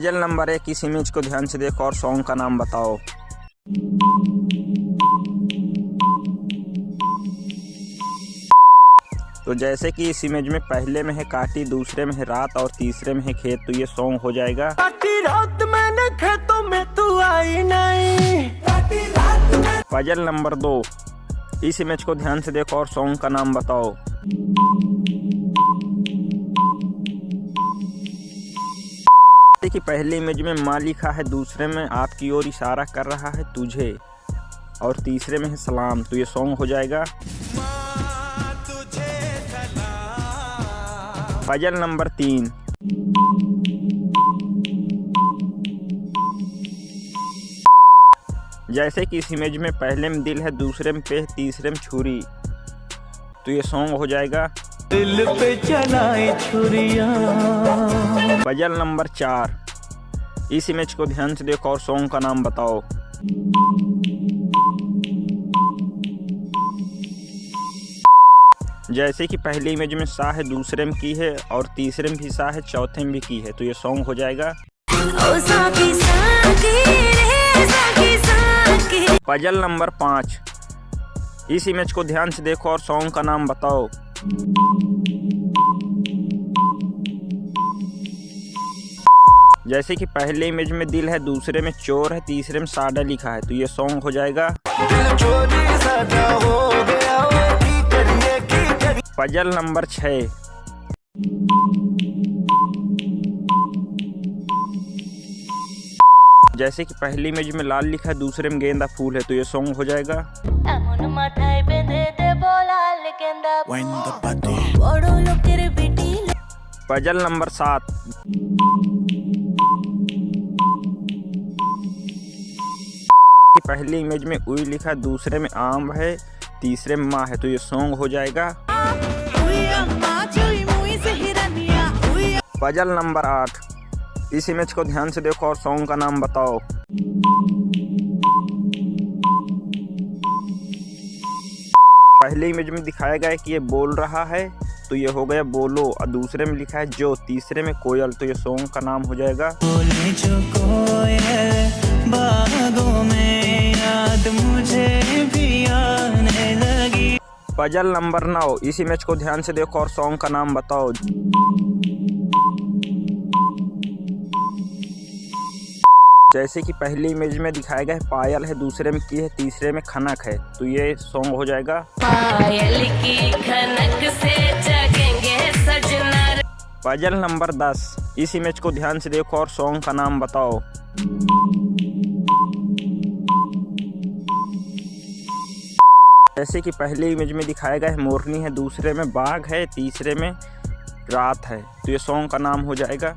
Puzzle number 1, इस image को ध्यान से देखो और सॉन्ग का नाम बताओ। तो जैसे कि इस इमेज में पहले में है काटी, दूसरे में है रात और तीसरे में है खेत, तो ये सॉन्ग हो जाएगा काटी रात मैंने खेतों में तू आई नहीं। पजल नंबर 2, इस इमेज को ध्यान से देखो और सॉन्ग का नाम बताओ। कि पहली इमेज में माँ लिखा है, दूसरे में आपकी ओर इशारा कर रहा है तुझे, और तीसरे में है सलाम, तो ये सॉन्ग हो जाएगा पजल नंबर 3, जैसे कि इस इमेज में पहले में दिल है, दूसरे में पे, तीसरे में छुरी, तो ये सॉन्ग हो जाएगा दिल पे चलाई छुरियां। पजल नंबर 4, इस इमेज को ध्यान से देखो और सॉन्ग का नाम बताओ। जैसे कि पहली इमेज में सा है, दूसरे में की है और तीसरे में भी सा है, चौथे में भी की है, तो ये सॉन्ग हो जाएगा पजल नंबर 5, इस इमेज को ध्यान से देखो और सॉन्ग का नाम बताओ। जैसे कि पहले इमेज में दिल है, दूसरे में चोर है, तीसरे में साडा लिखा है, तो ये सॉन्ग हो जाएगा पजल नंबर 6, जैसे कि पहली इमेज में लाल लिखा है, दूसरे में गेंदा फूल है, तो ये सॉन्ग हो जाएगा पजल नंबर 7, पहली इमेज में उई लिखा, दूसरे में आम है, तीसरे में माँ है, तो ये सॉन्ग हो जाएगा पजल नंबर 8, इस इमेज को ध्यान से देखो और सॉन्ग का नाम बताओ। पहले इमेज में दिखाया गया है कि ये बोल रहा है, तो ये हो गया बोलो, और दूसरे में लिखा है जो, तीसरे में कोयल, तो ये सॉन्ग का नाम हो जाएगा बोले जो कोयल बागों में याद मुझे भी आने लगी। पजल नंबर 9, इस इमेज को ध्यान से देखो और सॉन्ग का नाम बताओ। जैसे कि पहली इमेज में दिखाया गया है पायल है, दूसरे में की है, तीसरे में खनक है, तो ये सॉन्ग हो जाएगा पायल की खनक से जगेंगे सजना। पजल नंबर 10, इस इमेज को ध्यान से देखो और सॉन्ग का नाम बताओ। जैसे कि पहली इमेज में दिखाया गया है मोरनी है, दूसरे में बाघ है, तीसरे में रात है, तो ये सॉन्ग का नाम हो जाएगा